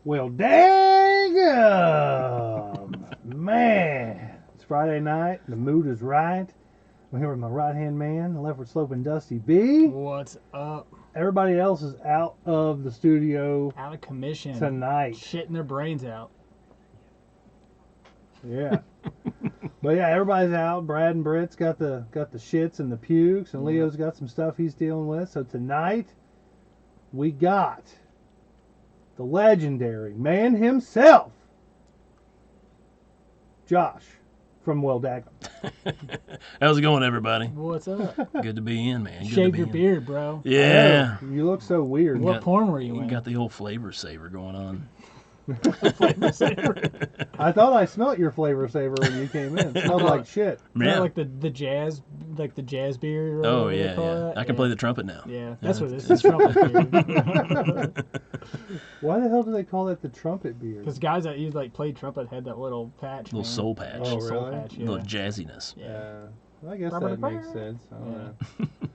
Well, dang, man. It's Friday night. The mood is right. I'm here with my right-hand man, the leftward sloping Dusty B. What's up? Everybody else is out of the studio Out of commission. tonight. Shitting their brains out. Yeah. But yeah, everybody's out. Brad and Britt's got the shits and the pukes, and Leo's got some stuff he's dealing with. So tonight, we got the legendary man himself, Josh from Well Daggum. How's it going, everybody? What's up? Good to be in, man. Good Shave to be your in. beard, bro. Yeah. Oh, you look so weird. What porn were you in? Got the old flavor saver going on. Flavor saver. I thought I smelt your flavor saver when you came in. It smelled like shit. Yeah. Like the jazz, like the jazz beard. Or Oh, whatever they yeah, call yeah. that. I can play the trumpet now. Yeah, that's what this is. Trumpet beard. Why the hell do they call that the trumpet beard? Because guys that used like played trumpet had that little patch. Little man. soul patch. Oh, Soul really? patch, yeah. Little jazziness. Yeah. I guess that makes sense. I don't know.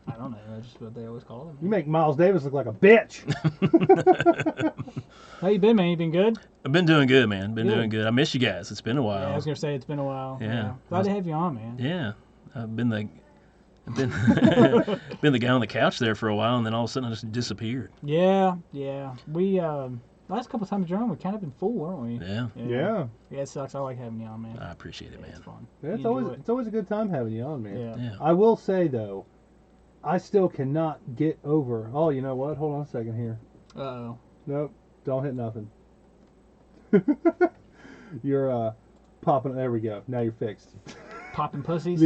I don't know. That's just what they always call them. You make Miles Davis look like a bitch. How you been, man? You been good? I've been doing good, man. Been Good. doing good. I miss you guys. It's been a while. Yeah, I was gonna say it's been a while. Yeah. Glad to have you on, man. Yeah. I've been the been the guy on the couch there for a while, and then all of a sudden I just disappeared. Yeah. We last couple times you're on, we've kind of been full, weren't we? Yeah. Yeah. Yeah, it sucks. I like having you on, man. I appreciate it, Yeah, it's man. fun. Yeah, You enjoy it. it's always a good time having you on, man. Yeah. Yeah. I will say though, I still cannot get over. Oh, you know what? Hold on a second here. Uh-oh. Nope, don't hit nothing. You're popping. There we go. Now you're fixed. Popping pussies?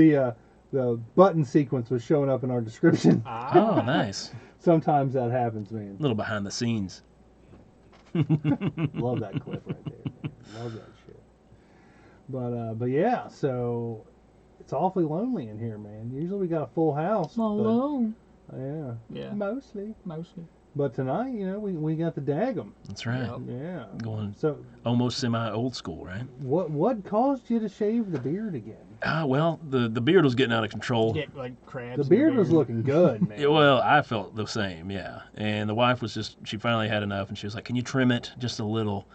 The button sequence was showing up in our description. Oh, nice. Sometimes that happens, man. A little behind the scenes. Love that clip right there, man. Love that shit. But yeah, so it's awfully lonely in here, man. Usually we got a full house. but- Alone. Yeah. Yeah. Mostly. Mostly. But tonight, you know, we got the Daggum. That's right. Yep. Yeah. Going So almost semi-old school, right? what caused you to shave the beard again? Well, the beard was getting out of control. Get like crabs. The in beard was looking good, man. Yeah, well, I felt the same, yeah. And the wife was she finally had enough, and she was like, "Can you trim it just a little?"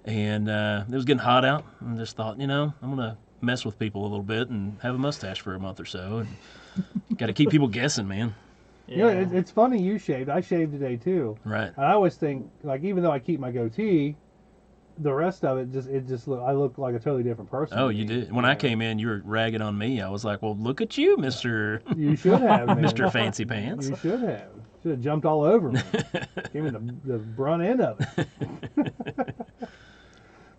And it was getting hot out, and just thought, I'm gonna mess with people a little bit and have a mustache for a month or so, and got to keep people guessing, man. You know, Yeah. it's funny you shaved. I shaved today too. Right. And I always think, like, even though I keep my goatee, the rest of it I look like a totally different person. Oh, to you me. did. When I came in, you were ragging on me. I was like, "Well, look at you, Mister You should have, man. Mister Fancy Pants." You should have. Should have jumped all over me. Give me the brunt end of it.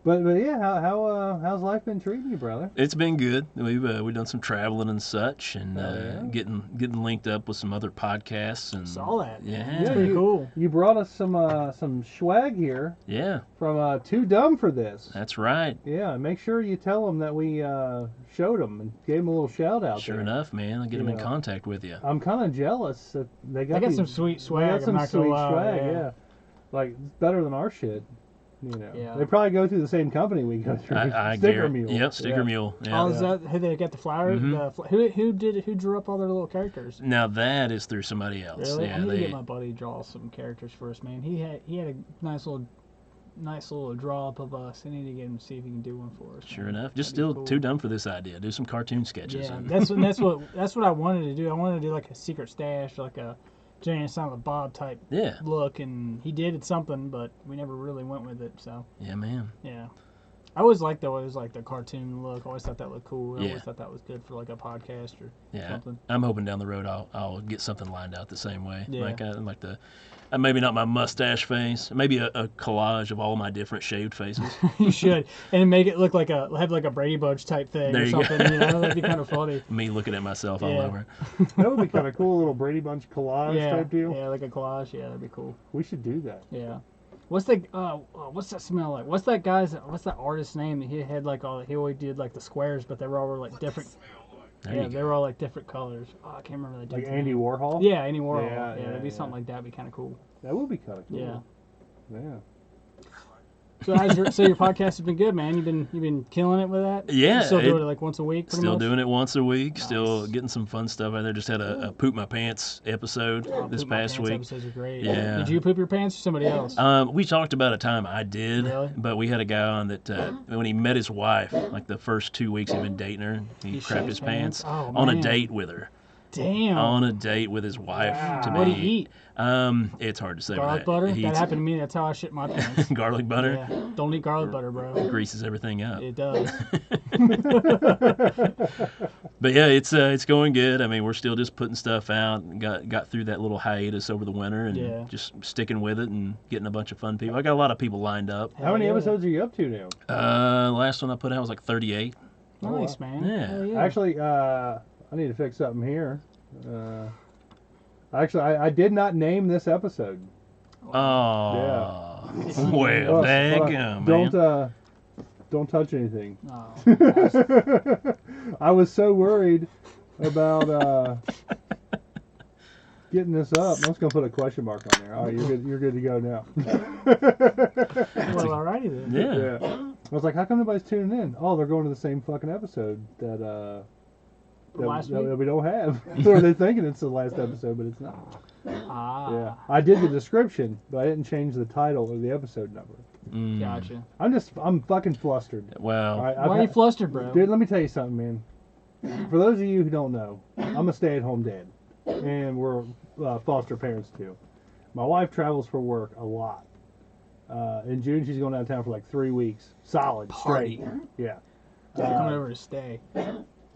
But yeah, how's life been treating you, brother? It's been good. We've done some traveling and such, and yeah. getting linked up with some other podcasts and Saw that. Yeah. That's pretty cool. You brought us some swag here Yeah, from Too Dumb for This. that's right. Yeah, make sure you tell them that we showed them and gave them a little shout out. Sure there. enough, man. I'll get them in Yeah. contact with you. I'm kind of jealous that they They got these- some sweet They swag. got some I'm not gonna sweet lie, swag, yeah. Like it's better than our shit. Yeah. They probably go through the same company we go through. I Sticker guarantee- Mule. Yep, Sticker Yeah. Mule. Yeah. Oh, is that who they got the flowers? Mhm. Who drew up all their little characters? Now that is through somebody else. Really? Yeah, I need to they. get my buddy to draw some characters for us, man. He had a nice little draw up of us. I need to get him to see if he can do one for us. Sure man. enough, just That'd be still cool. too dumb for this idea. Do some cartoon sketches. Yeah, and- that's what I wanted to do. I wanted to do like a secret stash, like a Jay and Silent Bob type yeah, look, and he did something, but we never really went with it. So yeah, man. yeah, I always liked though. It was like the cartoon look. I always thought that looked cool. I Yeah. always thought that was good for like a podcast or Yeah, something. I'm hoping down the road I'll get something lined out the same way. Yeah. Like the maybe not my mustache face, maybe a collage of all my different shaved faces. You should, and make it look like have like a Brady Bunch type thing There or you go. something. You know, that'd be kind of funny. Me looking at myself all Yeah. over. That would be kind of cool, a little Brady Bunch collage Yeah, type deal. yeah, like a collage. Yeah, that'd be cool. We should do that. Yeah. What's that smell like? What's that artist's name that he had like he always did like the squares, but they were all like different. There Yeah, you they go. were all like different colors. Oh, I can't remember the Like dude's Andy name. Warhol. Yeah, Andy Warhol. Yeah, Yeah, yeah, that'd be yeah. something like that. Would be kind of cool. That would be kind of cool. Yeah. Yeah. So your podcast has been good, man. You've been killing it with that. Yeah, You still doing it like once a week. Pretty Still much? doing it once a week. Still Nice. getting some fun stuff out there. Just had a poop my pants episode this Poop My past Pants week. Episodes are great. Yeah. Did you poop your pants or somebody else? We talked about a time I did, Really? but we had a guy on that when he met his wife, like the first 2 weeks he'd been dating her, he shit crapped his pants Oh, on a man. date with her. Damn. On a date with his wife. Wow. To What do me, you eat? it's hard to say. Garlic what butter? he That eats. happened to me. That's how I shit my pants. Garlic butter Yeah. Don't eat garlic butter, bro. greases everything up. It does. But yeah, it's going good. I mean, we're still just putting stuff out. Got through that little hiatus over the winter and Yeah. just sticking with it and getting a bunch of fun people. I got a lot of people lined up. How many yeah. episodes are you up to now? Last one I put out was like 38. Nice, man. Yeah. Hell yeah. Actually, I need to fix something here. Actually, I did not name this episode. Oh, Yeah. well, Oh, daggum, man. Don't touch anything. Oh, I was so worried about getting this up. I'm just gonna put a question mark on there. All right, you're good to go now. well, alrighty then. Yeah. I was like, how come nobody's tuning in? Oh, they're going to the same fucking episode that Last week? that we don't have. Or they're thinking it's the last episode, but it's not. Ah. Yeah, I did the description, but I didn't change the title or the episode number. Mm. Gotcha. I'm fucking flustered. Well, All right, Why are you flustered, bro? Dude, let me tell you something, man. For those of you who don't know, I'm a stay-at-home dad, and we're foster parents too. My wife travels for work a lot. In June, she's going out of town for like 3 weeks, solid, Party. straight. Yeah. Coming over to stay.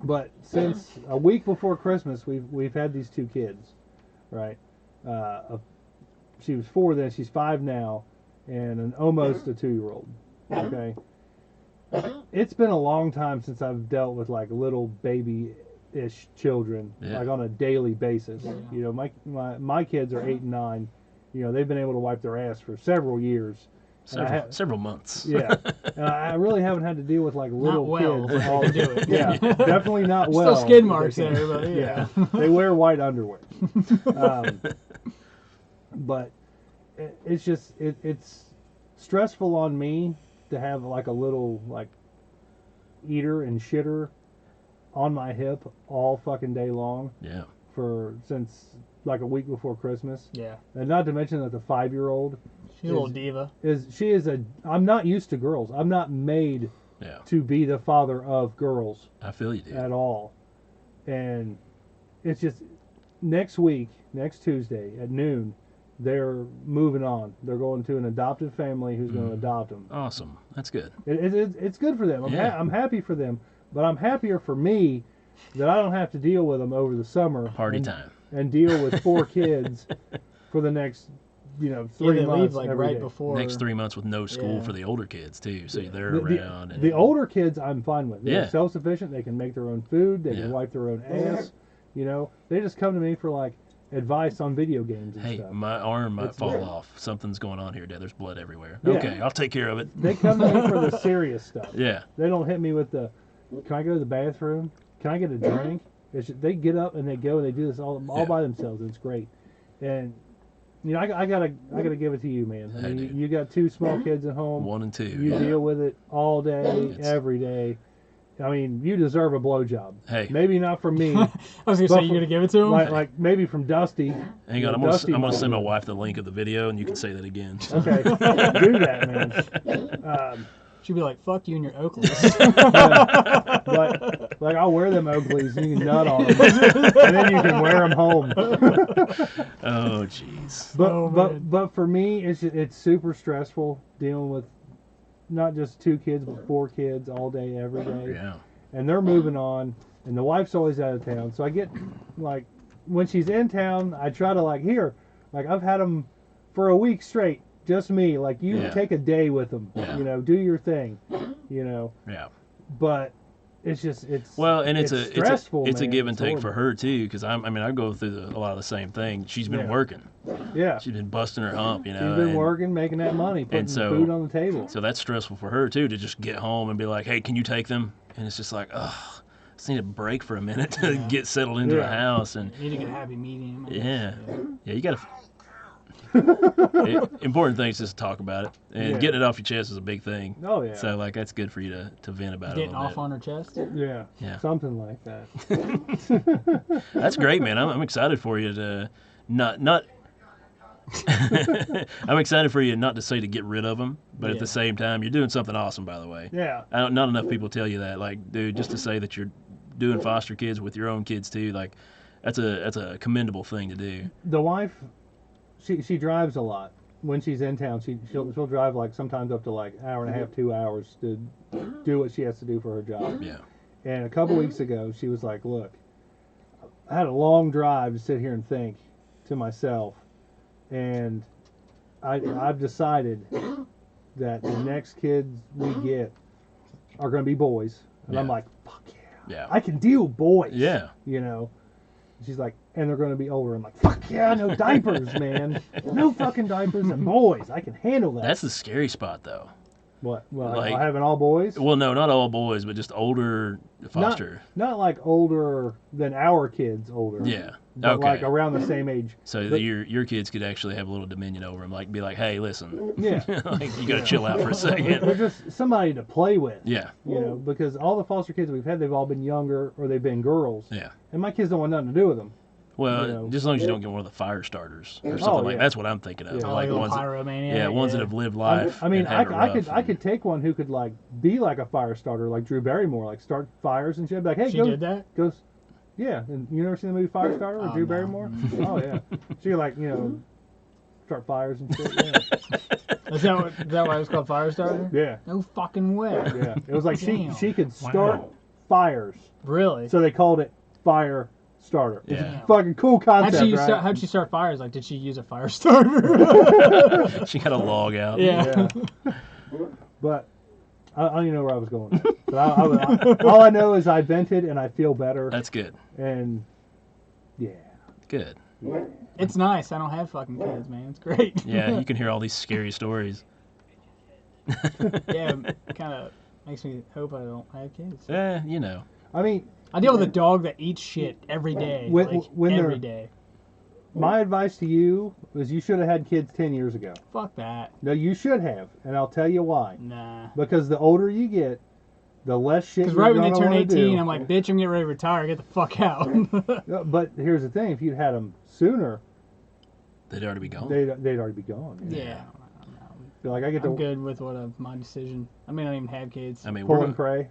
But since a week before Christmas, we've had these two kids, right? She was 4 then, she's 5 now, and almost a 2-year-old. Okay. It's been a long time since I've dealt with like little baby-ish children, Yeah. like on a daily basis. Yeah. You know, my kids are 8 and 9. You know, they've been able to wipe their ass for several years. several months. Yeah, and I really haven't had to deal with like little Not well, kids. but they can do it. Yeah, definitely not well. Still skid but marks they can. there, but yeah. They wear white underwear. But it's just it's stressful on me to have like a little like eater and shitter on my hip all fucking day long Yeah. since like a week before Christmas. Yeah. And not to mention that the 5-year-old She's a little diva. I'm not used to girls. I'm not made Yeah. to be the father of girls I feel you, dude. at all. And it's just next Tuesday at noon, they're moving on. They're going to an adoptive family who's going to adopt them. Awesome. That's good. It's good for them. Yeah. I'm happy for them, but I'm happier for me that I don't have to deal with them over the summer. Party and, time. And deal with 4 kids for the next, 3 Yeah, they months. leave like every right day. before. Next 3 months with no school Yeah. for the older kids too, so they're The- around. The older kids, I'm fine with. They're Yeah. self-sufficient. They can make their own food. They Yeah. can wipe their own ass. You know, they just come to me for like advice on video games and Hey, stuff. my arm might It's fall weird. off. Something's going on here, Dad. There's blood everywhere. Yeah. Okay, I'll take care of it. They come to me for the serious stuff. Yeah. They don't hit me with the, can I go to the bathroom? Can I get a drink? They get up and they go and they do this all Yeah. by themselves. And it's great. And you know, I gotta give it to you, man. I Hey, mean, dude. you got 2 small kids at home. 1 and 2. You yeah. deal with it all day, It's- every day. I mean, you deserve a blowjob. Hey. Maybe not from me. I was gonna But say you're gonna give it to him. like maybe from Dusty. Hang on, I'm gonna send my wife the link of the video, and you can say that again. Okay, do that, man. She'd be like, "Fuck you and your Oakleys." Like I'll wear them Oakleys and you can nut on them, and then you can wear them home. Oh, jeez. But Oh, man. but for me, it's super stressful dealing with not just 2 kids but 4 kids all day, every day. Yeah. And they're moving on, and the wife's always out of town. So I get like when she's in town, I try to like I've had them for a week straight, just me. Like you Yeah. take a day with them, Yeah. do your thing, Yeah. But it's just Well, and it's stressful. a man. give and It's take for horrible. her too, because I go through a lot of the same thing. She's been Yeah. working. Yeah, She's been busting her hump, she's been and- working, making that money, putting so- food on the table. So that's stressful for her too, to just get home and be like, "Hey, can you take them?" And it's just like, ugh, I just need a break for a minute to get settled into the Yeah. house. And You need to get a happy medium. yeah, you gotta. Important things just to talk about it, and Yeah. getting it off your chest is a big thing. Oh yeah. So like that's good for you to vent about Getting it a little off on her chest. Yeah. Yeah. Something like that. bit. That's great, man. I'm excited for you to not. I'm excited for you not to say to get rid of them, but at Yeah. the same time, you're doing something awesome. By the way, Yeah. not enough people tell you that. Like, dude, just to say that you're doing foster kids with your own kids too, like that's a commendable thing to do. The wife, she drives a lot. When she's in town, she'll drive like sometimes up to like an hour and a half, 2 hours to do what she has to do for her job. Yeah. And a couple weeks ago, she was like, "Look, I had a long drive to sit here and think to myself, and I've decided that the next kids we get are going to be boys." And I'm Yeah. like, "Fuck yeah, Yeah. I can deal with boys." Yeah. You know. She's like, "And they're going to be older." I'm like, "Fuck yeah, no diapers, man. No fucking diapers and boys. I can handle that." That's the scary spot, though. What? Well, like- I having all boys? Well, no, not all boys, but just older foster. Not like older than our kids older. Yeah. But Okay. like around the same age. So But- your kids could actually have a little dominion over them, like be like, hey, listen, Yeah. like you gotta chill out for a They're second. just somebody to play with. Yeah, You know, because all the foster kids we've had, they've all been younger or they've been girls. yeah. And my kids don't want nothing to do with them. Well, You know. just as long as you don't get one of the fire starters or something like yeah. that's what I'm thinking of. Yeah. Oh, like a ones that, pyromaniac. yeah, ones that have lived life. I mean, and had it I could rough I could take one who could like be like a fire starter, like Drew Barrymore, like start fires and shit. Be like, hey, She go, did that. goes. Yeah, and you never seen the movie Firestarter with Oh, Drew no. Barrymore? Oh yeah, she like start fires and shit. Yeah, Is that why it was called Firestarter? yeah, No fucking way. yeah. It was like Damn. she could start fires, Really? so they called it Fire Starter. It's Yeah. a fucking cool concept, right? How'd she start fires? Like, did she use a fire starter? She got a log out. Yeah. But I don't even know where I was going. But all I know is I vented and I feel better. That's good. And yeah, Good. It's nice. I don't have fucking kids, man. It's great. Yeah, you can hear all these scary stories. Yeah, kind of makes me hope I don't have kids. You know. I mean, I deal with a dog that eats shit every day. When every they're- day. my advice to you was you should have had kids 10 years ago. Fuck that. No, you should have, and I'll tell you why. Nah. Because the older you get, the less shit Because you're right when they gonna turn wanna 18, do. I'm like, bitch, I'm getting ready to retire. Get the fuck out. But here's the thing: if you'd had them sooner, They'd already be gone. they'd already be gone. Yeah. You're like I get I'm to good with my decision. I may not even have kids. I mean, pull we're and pray.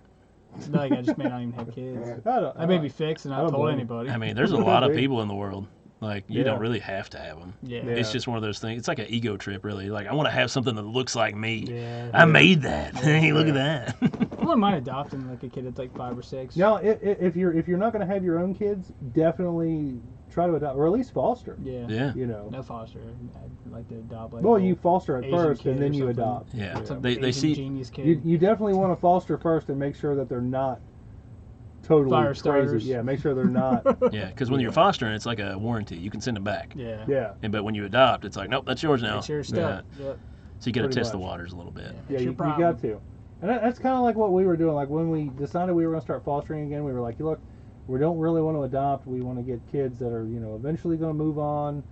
Like, I just may not even have kids. I I may be fixed and I not don't told blame you. anybody. I mean, there's a lot of people in the world. Like, you Yeah. don't really have to have them. Yeah. Yeah. It's just one of those things. It's like an ego trip, really. Like, I want to have something that looks like me. Yeah. I made that. Hey, look at that. I wouldn't mind adopting like a kid that's like 5 or 6. Now, if you're not going to have your own kids, definitely try to adopt, or at least foster. Yeah. Yeah. You know. No foster. I'd like to adopt like. Well, a you foster at Asian first, kid and or then you something. adopt. Yeah. some They Asian see. genius kid. You definitely want to foster first and make sure that they're not totally Fire crazy. starters. Yeah, make sure they're not. Yeah, because when you're fostering, it's like a warranty. You can send them back. yeah. Yeah. But when you adopt, it's like, nope, that's yours now. It's your Yeah. stuff. Yep. So you got to Pretty test the much. waters a little bit. Yeah, It's you your got problem. to. And that's kind of like what we were doing. Like when we decided we were going to start fostering again, we were like, look, we don't really want to adopt. We want to get kids that are, eventually going to move on,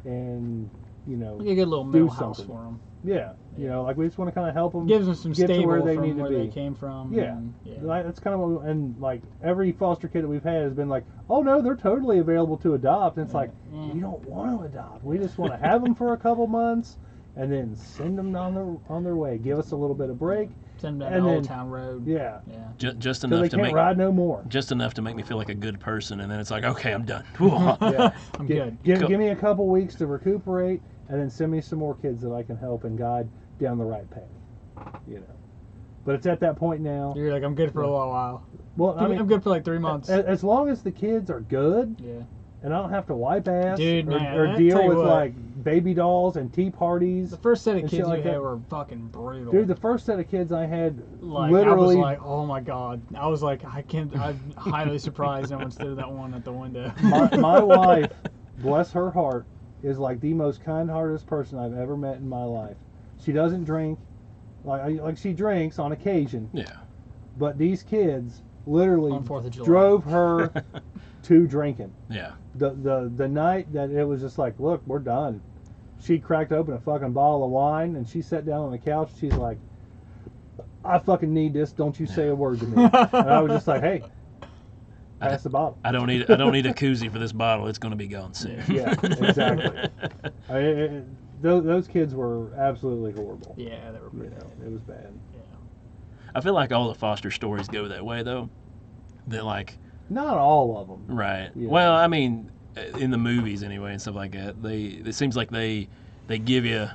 and Like a good little do middle house something. for them. yeah, like we just want to kind of help them. Gives them some get to stable where they from need to where be. they came from. Yeah. and- yeah. Like, that's kind of what and like every foster kid that we've had has been like, oh no, they're totally available to adopt. And it's like, Yeah. you don't want to adopt. We just want to have them for a couple months and then send them on their way. Give us a little bit of break. Send them down and the then- Old Town Road. Yeah, Yeah. Just so they enough to can't make ride no more. just enough to make me feel like a good person, and then it's like, okay, I'm done. Yeah. I'm Gi- good. Give, Cool. give me a couple weeks to recuperate, and then send me some more kids that I can help and guide down the right path. But it's at that point now. You're like, I'm good for a little while. Well, I mean, I'm good for like 3 months. as long as the kids are good, Yeah. and I don't have to wipe ass Dude, or, man, or I deal tell you with what. like baby dolls and tea parties. The first set of and kids shit like we had that. were fucking brutal. Dude, the first set of kids I had, like, literally, I was like, oh my god. I was like, I'm highly surprised no one threw that one at the window. my wife, bless her heart, is like the most kind-hearted person I've ever met in my life. She doesn't drink, like she drinks on occasion, Yeah. but these kids literally On 4th of July. drove her to drinking. Yeah. The night that it was just like, look, we're done. she cracked open a fucking bottle of wine, and she sat down on the couch. She's like, I fucking need this. Don't you say a word to me. And I was just like, hey, pass the bottle. I don't need a koozie for this bottle. It's going to be gone soon. Yeah, exactly. Those kids were absolutely horrible. Yeah, they were pretty bad. It was bad. Yeah. I feel like all the Foster stories go that way, though. They're like, Not all of them. right. Yeah. Well, I mean, in the movies anyway and stuff like that, it seems like they give you,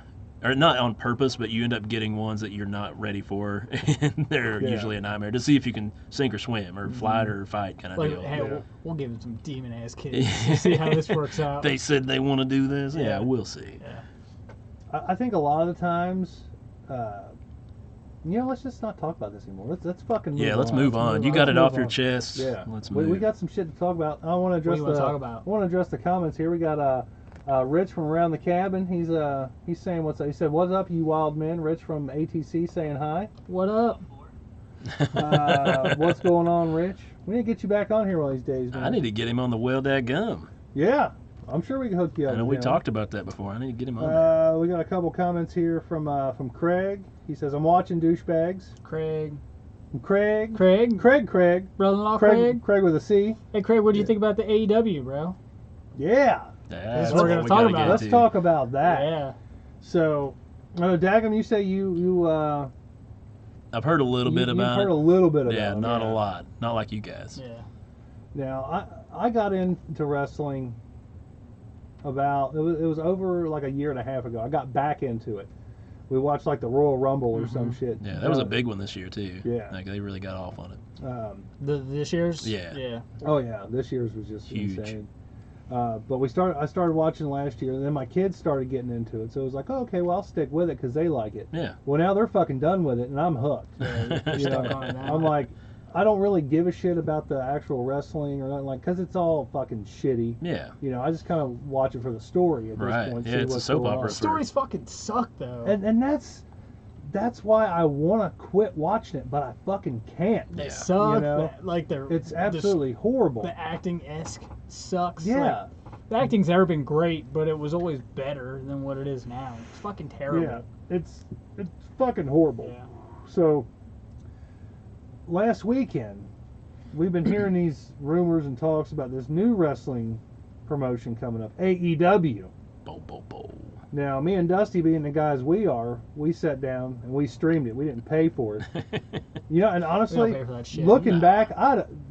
or not on purpose, but you end up getting ones that you're not ready for, and they're usually a nightmare to see if you can sink or swim or fly or fight kind of Like, deal. hey, we'll give them some demon ass kids. We'll see how this works out. They said they want to do this. Yeah, Yeah. we'll see. Yeah. I think a lot of the times, let's just not talk about this anymore. Let's fucking move on. Let's move on. You got it off your chest. Yeah. Let's move. We got some shit to talk about. I want to address What do you wanna talk about? I want to address the comments here. We got Rich from around the cabin. He's saying what's up. He said, "What's up, you wild men?" Rich from ATC saying hi. What up? What's going on, Rich? We need to get you back on here one of these days, man. I need to get him on the well that gum. Yeah, I'm sure we can hook you up. I know with we him. talked about that before. I need to get him on there. We got a couple comments here from Craig. He says, "I'm watching douchebags." Craig. Craig. Brother-in-law Craig. Craig with a C. Hey, Craig, what do you think about the AEW, bro? Yeah. That's what we're gonna we talk gotta about. get Let's to. talk about that. Yeah. So, Dagum, you say you I've heard a little bit you've about heard it. a little bit about Yeah, it. not a lot. Not like you guys. Yeah. Now, I got into wrestling about it was over like a year and a half ago. I got back into it. We watched like the Royal Rumble or some shit. Yeah, that was a big one this year too. Yeah. Like they really got off on it. This year's? Yeah. Yeah. Oh yeah, this year's was just Huge. insane. But I started watching last year, and then my kids started getting into it. So it was like, oh, okay, well I'll stick with it because they like it. Yeah. Well, now they're fucking done with it, and I'm hooked. Yeah, you're You know, stuck on it now. I'm like, I don't really give a shit about the actual wrestling or nothing, like, because it's all fucking shitty. Yeah. You know, I just kind of watch it for the story at Right. this point. Yeah, see it's a what's soap going opera. on. Stories fucking suck, though. And that's why I want to quit watching it, but I fucking can't. They Yeah. suck. You know, like they're It's absolutely horrible. the acting-esque sucks. Yeah. Like, the acting's never been great, but it was always better than what it is now. It's fucking terrible. Yeah, it's fucking horrible. Yeah. So last weekend, we've been hearing these rumors and talks about this new wrestling promotion coming up, AEW. Bo, bo, bo. Now, me and Dusty, being the guys we are, we sat down and we streamed it. We didn't pay for it. You know, and We don't honestly, pay for that shit. looking Nah. back,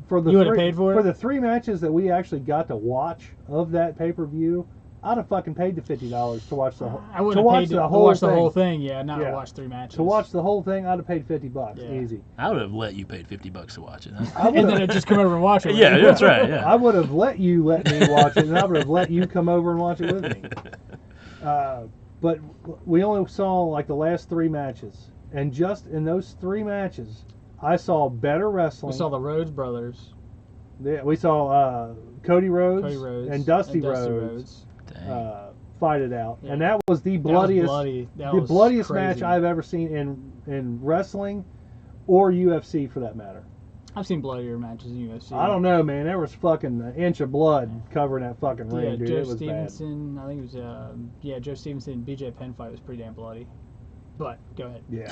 for the You would've paid for it? the three matches that we actually got to watch of that pay-per-view, I'd have fucking paid the $50 to watch the whole I wouldn't have paid to watch the whole thing. Yeah, not Yeah. to watch 3 matches. To watch the whole thing, I'd have paid $50 Yeah. easy. I would have let you pay $50 to watch it. I and then would've- it just come over and watch it. Yeah, that's right. Yeah. I would have let me watch it, and I would have let you come over and watch it with me. But we only saw like the last 3 matches, and just in those 3 matches, I saw better wrestling. We saw the Rhodes brothers. Yeah, we saw Cody Rhodes, Cody Rhodes and Dusty Rhodes Dang. fight it out, Yeah. and that was the That was bloodiest, bloody. That the was bloodiest crazy. match I've ever seen in wrestling, or UFC for that matter. I've seen bloodier matches in UFC. I don't know, man. There was fucking an inch of blood covering that fucking ring, Yeah, dude. Joe It was bad. Stevenson. I think it was. Joe Stevenson and BJ Penn fight was pretty damn bloody. But go ahead. Yeah.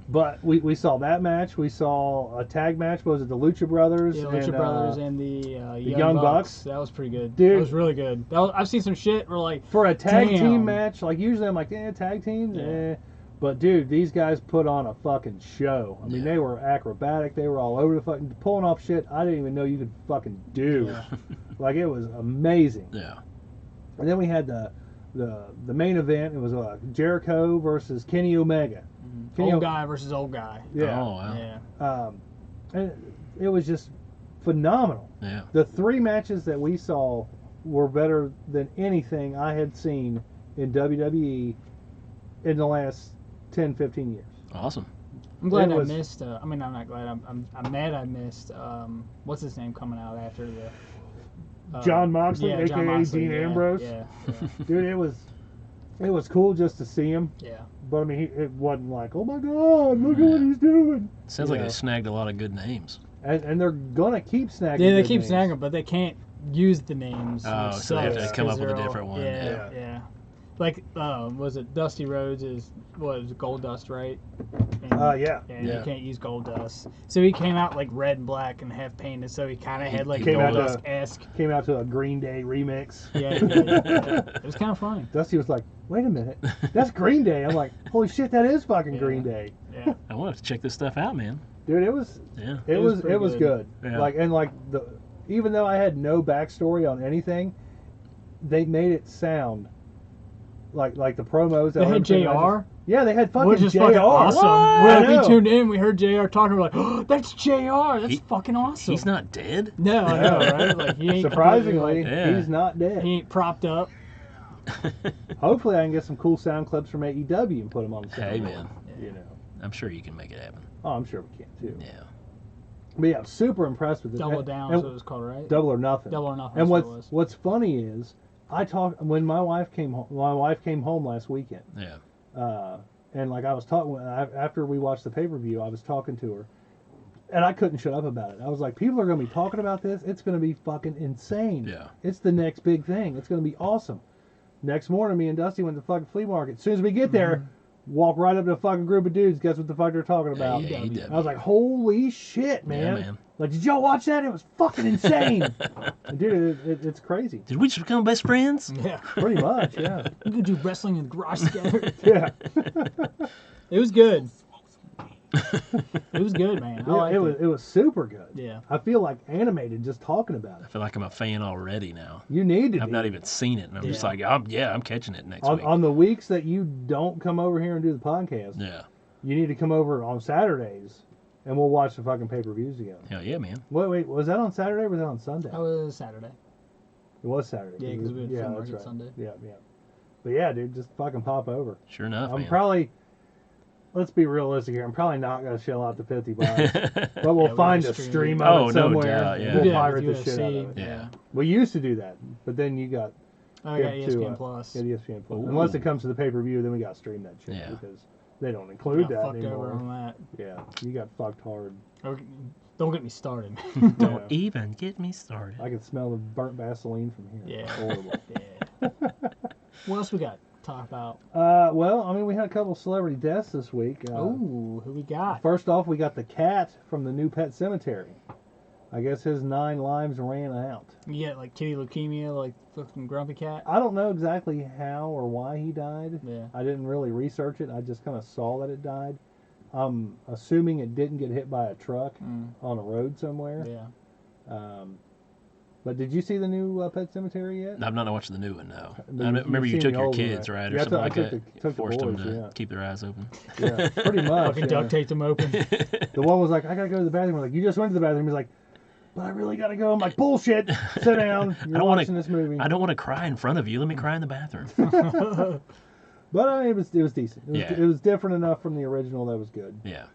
But we saw that match. We saw a tag match. Was it the Lucha Brothers? Yeah, Lucha and, Brothers and the Young Bucks. That was pretty good. Dude. That was really good. I've seen some shit where like for a tag Damn. team match, like usually I'm like, tag teams, Yeah. But dude, these guys put on a fucking show. I mean, Yeah. they were acrobatic. They were all over the fucking pulling off shit I didn't even know you could fucking do. Yeah. Like it was amazing. Yeah. And then we had the main event. It was Jericho versus Kenny Omega. Kenny old O- guy versus old guy. Yeah. Oh, wow. Yeah. And it was just phenomenal. Yeah. The 3 matches that we saw were better than anything I had seen in WWE in the last 10, 15 years. Awesome. I'm glad It I was- missed. I mean, I'm not glad. I'm mad I missed. What's his name coming out after the. John Moxley, yeah, aka John Moxley, Dean yeah, Ambrose. Yeah. Dude, it was cool just to see him. Yeah. But I mean, it wasn't like, oh my God, look at what he's doing. Sounds You like know. they snagged a lot of good names. And they're gonna keep snagging. Yeah, they good keep names. snagging, but they can't use the names. Oh, which so they have to sucks, come 'cause up with a they're all- different one. Yeah, Yeah. yeah. like was it Dusty Rhodes is was Gold Dust, right? And, Yeah. And Yeah. you can't use Gold Dust, so he came out like red and black and half painted, so he kind of had like came out Gold to- Dust esque. Came out to a Green Day remix. Yeah, he did. Yeah. It was kind of funny. Dusty was like, "Wait a minute, that's Green Day." I'm like, "Holy shit, that is fucking Yeah. Green Day, Yeah, I want to have to check this stuff out, man. dude." It was Yeah. it was pretty good. Yeah. Like even though I had no backstory on anything, they made it sound like the promos. they had JR. Yeah, they had fucking Which is JR. fucking awesome. I When we know. tuned in, we heard JR talking. We're like, "Oh, that's JR. That's He- fucking awesome." He's not dead. No, I know, right? Like he ain't Surprisingly, completely, Yeah. he's not like, dead. he ain't propped up. Hopefully, I can get some cool sound clips from AEW and put them on the Hey, soundboard, man. You know, I'm sure you can make it happen. oh, I'm sure we can too. Yeah. But yeah, I'm super impressed with this. Double And- Down and is what it was called, right? Double or Nothing. Double or Nothing. And that's what it was. what's funny is I talked when my wife came home. My wife came home last weekend, Yeah. and like I was talking after we watched the pay per view. I was talking to her, and I couldn't shut up about it. I was like, "People are going to be talking about this. It's going to be fucking insane. Yeah. It's the next big thing. It's going to be awesome." Next morning, me and Dusty went to the fucking flea market. As soon as we get there, walk right up to a fucking group of dudes. Guess what the fuck they're talking about? AEW. I was like, "Holy shit, Yeah, man!" man. Like, did y'all watch that? It was fucking insane. Dude, it's crazy. Did we just become best friends? Yeah. Pretty much, yeah. We could do wrestling in the garage together. Yeah. It was good. It was good, man. I liked it was super good. Yeah. I feel like animated just talking about I it. feel like I'm a fan already now. You need to I've be. not even seen it, and I'm just Yeah. like, I'm catching it next on, week. on the weeks that you don't come over here and do the podcast, Yeah. you need to come over on Saturdays and we'll watch the fucking pay-per-views together. Hell yeah, man. Wait, was that on Saturday or was that on Sunday? That was Saturday. It was Saturday. Yeah, 'cause we had yeah, film that's market right. Sunday. Yeah, yeah. But yeah, dude, just fucking pop over. Sure enough, I'm man. probably, let's be realistic here, I'm probably not going to shell out the $50, but we'll Yeah, we'll find a stream stream it. of Oh, it no somewhere. doubt, yeah. We'll We did it pirate with the shit out UFC. of it. Yeah. We used to do that, but then you got Oh, yeah, hit to, ESPN Plus. Yeah, ESPN Plus. Ooh. Unless it comes to the pay-per-view, then we got to stream that shit Yeah. because they don't include Got that fucked over anymore. on that. Yeah, you got fucked hard. Okay, don't get me started. Don't even get me started. I can smell the burnt Vaseline from here. Yeah. Horrible. Yeah. What else we got to talk about? Well, I mean, we had a couple celebrity deaths this week. Ooh, who we got? First off, we got the cat from the new Pet Cemetery. I guess his 9 lives ran out. You get like kitty leukemia, like fucking grumpy cat. I don't know exactly how or why he died. Yeah. I didn't really research it. I just kind of saw that it died. I'm assuming it didn't get hit by a truck on a road somewhere. Yeah. But did you see the new Pet Cemetery yet? I've not watched the new one, no. But I you've remember you seen took the your old one, kids, right? right? Yeah, Or something I like took that. the Forced them boys, to yeah. keep their eyes open. Yeah, pretty much. Fucking yeah. duct taped them open. The one was like, I gotta go to the bathroom. I'm like, you just went to the bathroom. He's like, but I really gotta go. I'm like, bullshit. Sit down. You're don't wanna- watching this movie. I don't want to cry in front of you. Let me cry in the bathroom. But I mean, it was decent. Yeah. It was different enough from the original that was good. Yeah.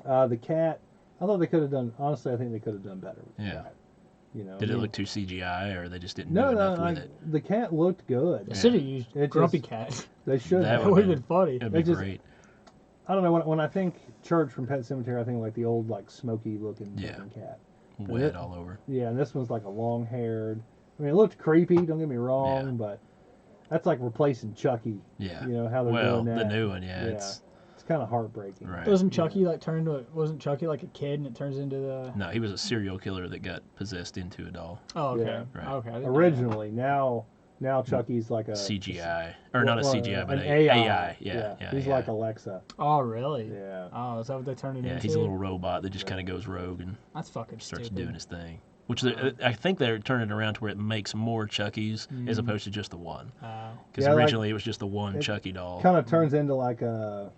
The cat, I thought they could have done. Honestly, I think they could have done better with the Yeah. cat. You know, Did I it mean, look too CGI, or they just didn't No, do no. enough with it? The cat looked good. They should have used It grumpy just- cat. They should. That have. That would have been funny. It'd They be just- great. I don't know. When I think Church from Pet Cemetery, I think like the old like smoky looking Yeah. cat. Wet it- all over. Yeah, and this one's like a long haired. I mean, it looked creepy. Don't get me wrong, Yeah. but that's like replacing Chucky. Yeah. You know how they're Well, doing that. the new one, yeah. Yeah. It's It's kind of heartbreaking. right. Wasn't Chucky like turned into? Wasn't Chucky like a kid and it turns into the? No, he was a serial killer that got possessed into a doll. Oh, okay. Yeah. Right. Okay. I didn't know that. Originally, now Chucky's like a CGI, or not a well, CGI, but an an AI. AI. Yeah, yeah. He's yeah. like Alexa. Oh, really? Yeah. Oh, is that what they turned it Yeah, into? he's a little robot that just kind of goes rogue and That's fucking starts stupid. doing his thing. Which I think they're turning it around to where it makes more Chuckies as opposed to just the one. Because Yeah, like- originally it was just the one it Chucky doll. Kind of turns into like a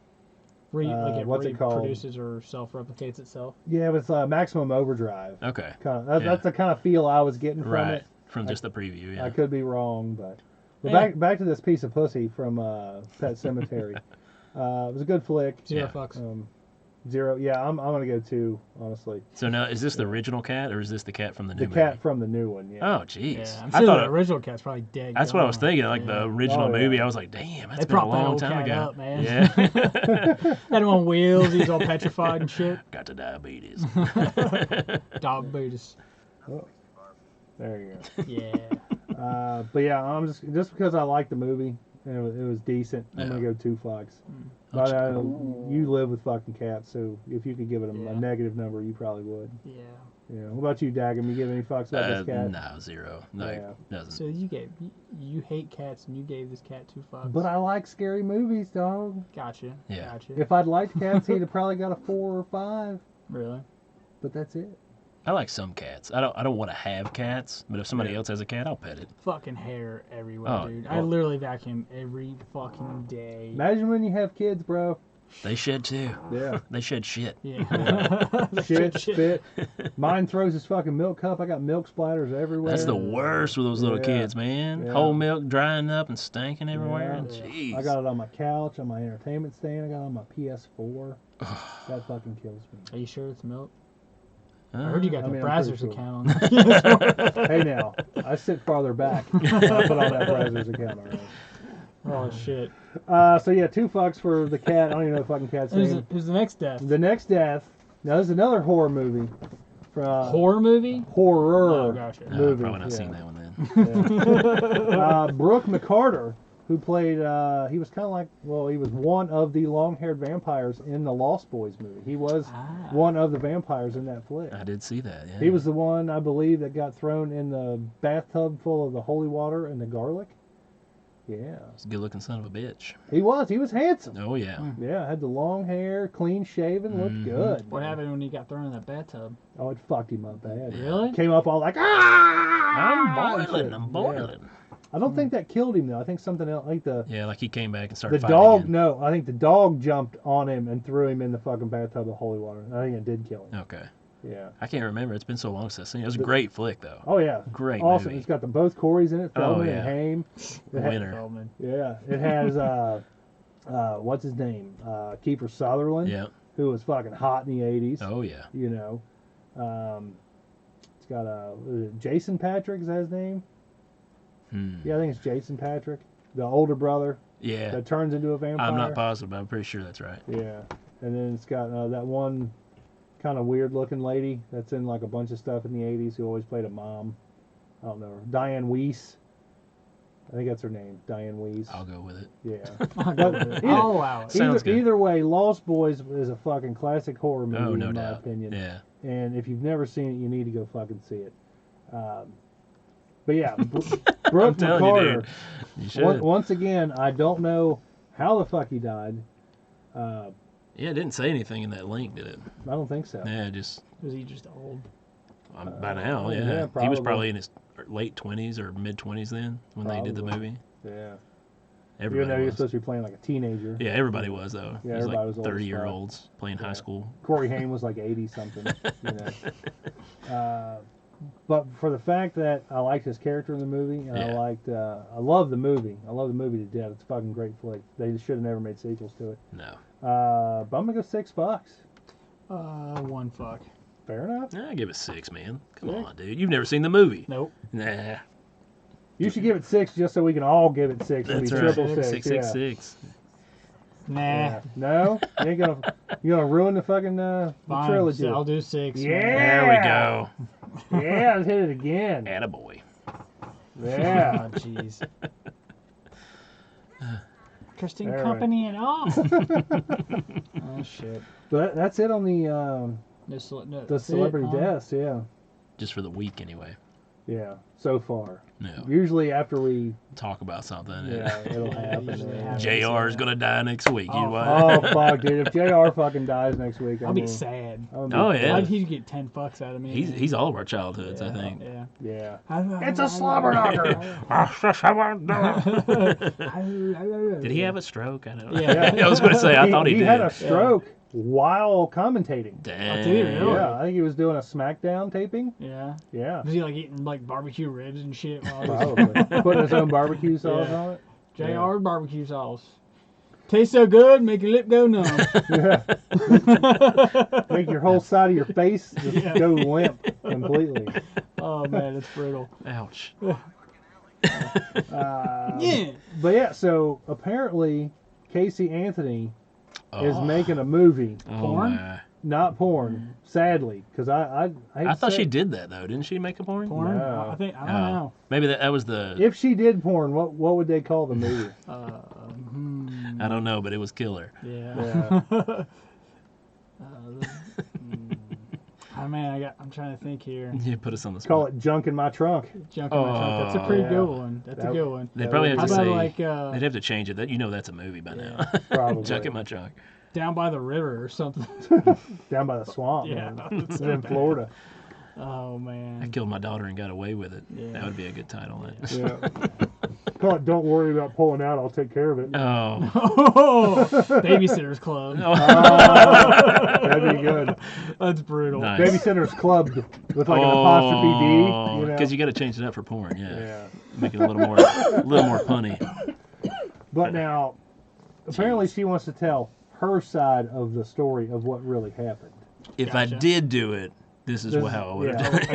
Like it what's it called? reproduces or self-replicates itself. yeah, it's Maximum Overdrive. Okay. Kind of Yeah. That's the kind of feel I was getting from Right. it. From just the preview, yeah. I could be wrong, but Yeah. back to this piece of pussy from Pet Cemetery. It was a good flick. Zero Yeah. fucks. Zero. Yeah, I'm gonna go 2, honestly. So now, is this the original cat, or is this the cat from the new The cat movie? from the new one. Yeah. Oh, jeez. Yeah, I'm I sure thought the original cat's probably dead. that's what I was gone. thinking. Like the Yeah. original Oh, yeah. movie, I was like, damn, that's They been a propped that long old time cat ago. up, man. Yeah. Had him on wheels. He was all petrified and shit. Got the diabetes. Diabetes. There you Yeah. go. But yeah, I'm just because I like the movie. and it was decent. I'm Yeah. gonna go 2 fucks. Mm. But you live with fucking cats, so if you could give it a Yeah. negative number, you probably would. Yeah. Yeah. What about you, Daggum? You give any fucks about this cat? No, 0. No, Yeah. doesn't. So you hate cats and you gave this cat 2 fucks. But I like scary movies, dog. Gotcha. Yeah. Gotcha. If I'd liked cats, he'd have probably got a 4 or 5. Really? But that's it. I like some cats. I don't want to have cats, but if somebody Yeah. else has a cat, I'll pet it. Fucking hair everywhere, Oh, dude. I well- literally vacuum every fucking day. Imagine when you have kids, bro. They shed too. Yeah. They shed shit. Yeah. Shit, spit. Mine throws his fucking milk cup. I got milk splatters everywhere. That's the worst with those little Yeah. kids, man. Yeah. Whole milk drying up and stinking everywhere. Yeah. Jeez. I got it on my couch, on my entertainment stand. I got it on my PS4. That fucking kills me. Are you sure it's milk? I Uh, heard you got I the mean, I'm pretty Brazzers sure. account on. Hey now, I sit farther back. I put on that Brazzers account already. Oh shit. So yeah, 2 fucks for the cat. I don't even know the fucking cat's name. Who's the next death? The next death. Now this is another horror movie. From Horror movie? horror Oh, gotcha. I've movie. probably not yeah. seen that one then. Yeah. Brooke McCarter, who played, he was kind of like, well, he was one of the long-haired vampires in the Lost Boys movie. He was Ah. one of the vampires in that flick. I did see that. Yeah. He was the one, I believe, that got thrown in the bathtub full of the holy water and the garlic. Yeah. He's a good-looking son of a bitch. He was. He was handsome. Oh yeah. Yeah, had the long hair, clean shaven, looked Mhm. good. What happened when he got thrown in that bathtub? Oh, it fucked him up bad. Really? Came up all like, ah! I'm boiling. Yeah. I'm boiling. I don't think that killed him though. I think something else, like the Yeah, like he came back and started the fighting dog. again. No, I think the dog jumped on him and threw him in the fucking bathtub of holy water. I think it did kill him. Okay. Yeah. I can't remember. It's been so long since I've seen it. It was a great flick, though. Oh yeah. Great Awesome. movie. It's got both Corys in it, Oh, Feldman yeah. and Haim. It ha- Winner. Feldman. Yeah. It has what's his name? Kiefer Sutherland, Yeah. who was fucking hot in the 80s. Oh yeah. You know. It's got Jason Patrick, is that his name? Hmm. Yeah, I think it's Jason Patrick, the older brother Yeah. that turns into a vampire. I'm not positive, but I'm pretty sure that's right. Yeah, and then it's got that one kind of weird looking lady that's in like a bunch of stuff in the 80s who always played a mom. I don't know her. Diane Weiss. I think that's her name, Diane Weiss. I'll go with it. Yeah. I'll go with it. I'll allow it. Sounds good. Either way, Lost Boys is a fucking classic horror movie Oh, no in my doubt. opinion. Yeah. And if you've never seen it, you need to go fucking see it. But yeah, Brooke I'm telling you, McCarter. dude. You should. Once again, I don't know how the fuck he died. Yeah, it didn't say anything in that link, did it? I don't think so. Yeah, just Was he just old? by now, yeah, yeah. He probably. was probably in his late 20s or mid 20s then when they did the Probably. movie. Yeah. Even Everybody though you're was. supposed to be playing like a teenager. Yeah, everybody was though. Yeah, it was everybody like was old as 30-year-olds playing Yeah. high school. Corey Haim was like 80 something. You know. But for the fact that I liked his character in the movie, and Yeah. I love the movie. I love the movie to death. It's a fucking great flick. They should have never made sequels to it. No. But I'm gonna go $6. 1 fuck. Fair enough. Nah, I give it 6, man. Come 6? on, dude. You've never seen the movie. Nope. Nah. You should give it 6 just so we can all give it 6. It'll That's be right. triple 6. 666. Nah. Yeah. No, you ain't gonna ruin the fucking the Fine. trilogy. I'll do 6. Yeah. There we go. Yeah, let's hit it again. Attaboy. Yeah. Oh, jeez. Christian All right. company and all. Oh shit. But that's it on the No, the that's it, celebrity huh? deaths. Yeah. Just for the week, anyway. Yeah. So far. No. Usually after we, Talk about something. yeah, it'll happen. usually yeah. happens. JR is going to die next week. You know what? Oh fuck, dude! If Jr. fucking dies next week, I'll be sad. Oh, yeah. Why'd he get 10 fucks out of me? He's all of our childhoods, I think. Yeah. Yeah. It's a slobber knocker. Did he have a stroke? I don't know. Yeah. I was going to say, I thought he did. had a stroke while commentating. Dang. Oh, did he really? Yeah, I think he was doing a SmackDown taping. Yeah. Yeah. Was he like eating like barbecue ribs and shit? While he was- Probably. Putting his own barbecue sauce Yeah. on it. JR barbecue sauce. Tastes so good, make your lip go numb. Yeah. Make your whole side of your face just Yeah. go limp completely. Oh man, it's brutal. Ouch. Yeah. But yeah, so apparently Casey Anthony is Oh. making a movie. Oh, Porn? my. not porn, sadly, because I hate I to thought say she it. did that though. Didn't she make a porn? Porn? No. I think I don't Oh. know. Maybe that was the. If she did porn, what would they call the movie? I don't know, but it was killer. Yeah. Oh man, I'm trying to think here. You put us on the spot. Call it Junk in My Trunk. Junk in my trunk. That's a pretty yeah. good one. That's a good one. They'd probably have How to about say. like They'd have to change it. That that's a movie by now. Probably. Junk in my trunk. Down by the river or something? Down by the swamp. Yeah, man. that's It's so in bad. Florida. Oh I man. killed my daughter and got away with it. Yeah. That would be a good title. Yeah. Call it Don't Worry About Pulling Out. I'll take care of it. Oh. Oh, Babysitter's Club. That'd be good. That's brutal. Nice. Babysitter's Club with like an apostrophe D. You know? Because you got to change it up for porn. Yeah. Yeah. Make it a little more punny. But now, apparently she wants to tell her side of the story of what really happened. If I Gotcha. did do it, this is how I would have yeah. done it.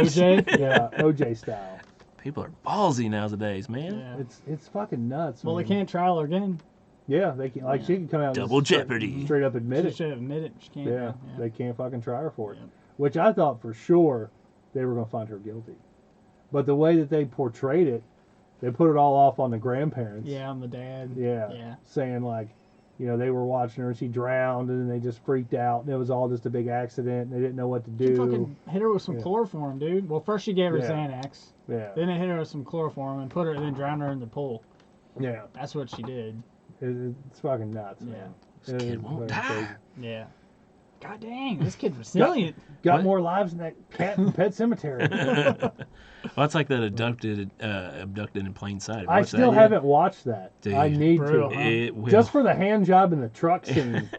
OJ? Yeah, OJ style. People are ballsy nowadays, man. Yeah. It's fucking nuts. Well, they man. can't trial her again. Yeah, they can. Like she can come out and Double just jeopardy. straight up admit She it. should admit it. She can't. Yeah, they can't fucking try her for it. Yeah. Which I thought for sure they were gonna find her guilty, but the way that they portrayed it, they put it all off on the grandparents. Yeah, I'm the dad. Yeah. Yeah. Saying like, you know, they were watching her and she drowned and they just freaked out and it was all just a big accident and they didn't know what to She do. fucking hit her with some Yeah. chloroform, dude. Well, first she gave her Yeah. Xanax. Yeah. Then they hit her with some chloroform and then drowned her in the pool. Yeah. That's what she did. It's fucking nuts, Yeah. man. This It kid is won't fucking die. crazy. Yeah. God dang, this kid's resilient. Got What? more lives than that cat in Pet Cemetery. Well, it's like that abducted in plain sight. Have you I watched still that yet? haven't watched that. Dude. I need Brutal, to. huh? It will. Just for the hand job in the truck scene.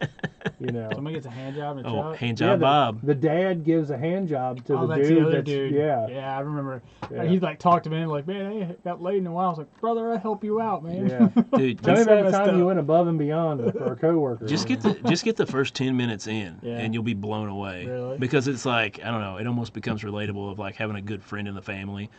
You know. Somebody gets a hand job in a oh, truck. hand Yeah, job, Bob. the dad gives a hand job to Oh, the that's dude. the other that's, dude. Yeah. Yeah, I remember. Yeah. He like talked to me and like, man, I ain't got laid in a while. I was like, brother, I help you out, man. Yeah. Dude, Tell me That's so about the messed time up. you went above and beyond for a coworker. just get the first 10 minutes in, Yeah. and you'll be blown away. Really? Because it's like, I don't know, it almost becomes relatable of like having a good friend in the family,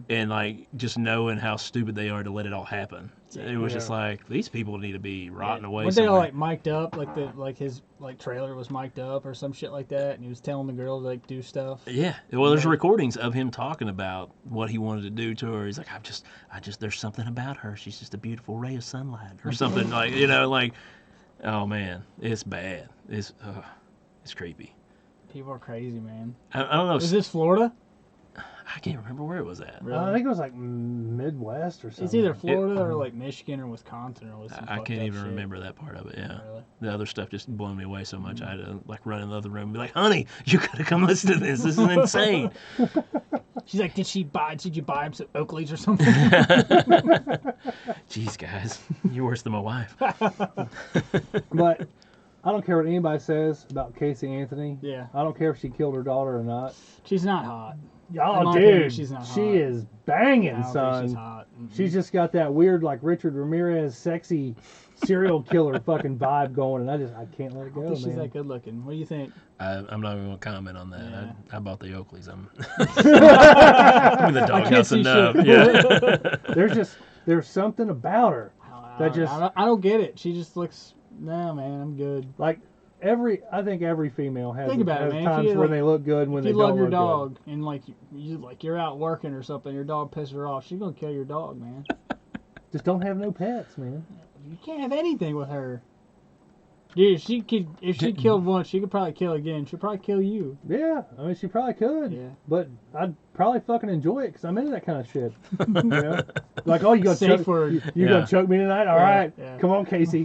and like just knowing how stupid they are to let it all happen. It was just like, these people need to be rotting away. Weren't they all somewhere. like mic'd up, like his trailer was mic'd up or some shit like that, and he was telling the girl to like do stuff. Yeah. Well, there's recordings of him talking about what he wanted to do to her. He's like, I just, there's something about her. She's just a beautiful ray of sunlight or something like, like, oh man, it's bad. It's creepy. People are crazy, man. I don't know. Is this Florida? I can't remember where it was at. Really? I think it was like Midwest or something. It's either Florida or like Michigan or Wisconsin or some I fucked can't up even shit. remember that part of it. Yeah. Really? The other stuff just blew me away so much. I had to like run in the other room and be like, honey, you gotta come listen to this. This is insane. She's like, did you buy him some Oakleys or something? Jeez, guys, you're worse than my wife. But I don't care what anybody says about Casey Anthony. Yeah. I don't care if she killed her daughter or not. She's not hot. In Oh, my opinion, dude, she's not she hot. is I banging, don't think son. she's hot. Mm-mm. She's just got that weird, like Richard Ramirez, sexy serial killer fucking vibe going, and I can't let it I go, don't think she's man. that good looking. What do you think? I'm not even gonna comment on that. Yeah. I bought the Oakleys. I'm in the can't doghouse see enough. shit. Yeah. There's something about her. That just- I don't get it. She just looks. No, man, I'm good. Like I think every female has, Think about it, has man. If times you, when like, they look good and when If they you don't love your look dog and like you're out working or something, your dog pisses her off. She's gonna kill your dog, man. good. Just don't have no pets, man. You can't have anything with her. Dude, if she killed once, she could probably kill again. She'll probably kill you. Yeah, I mean she probably could. Yeah. But I'd probably fucking enjoy it because I'm into that kind of shit. You know? Like, oh, you gonna Safe choke? word. You Yeah. gonna choke me tonight? All Yeah, right, yeah. come on, Casey.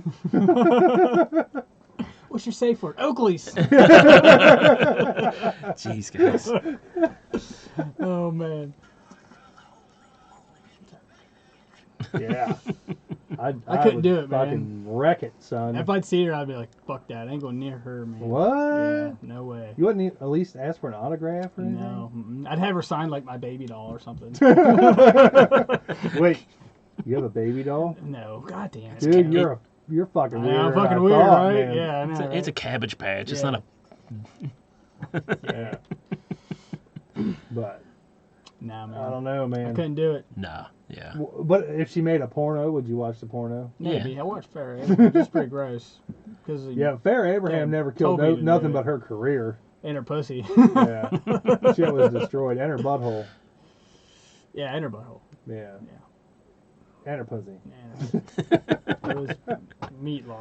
What's your safe word? Oakleys. Jeez, guys. Oh man. Yeah. I couldn't would do it, man. Fucking wreck it, son. If I'd see her, I'd be like, "Fuck that! I ain't going near her, man." What? Yeah, no way. You wouldn't at least ask for an autograph or anything? No, I'd have her sign like my baby doll or something. Wait, you have a baby doll? No, goddamn. Dude, you're fucking weird. I'm fucking I weird, thought, right? man. Yeah, I know. It's a right? cabbage patch. It's Yeah. not a. Yeah. But Nah, man. I don't know, I man. couldn't do it. Nah. Yeah. But if she made a porno, would you watch the porno? Maybe I watched Fair. It's pretty gross. Cause Yeah, Fair Abraham Damn, never killed Toby didn't nothing do it. but her career. and her pussy. Yeah, shit was destroyed, and her butthole. Yeah, and her butthole. Yeah, Yeah. and her pussy. And it was meat loss.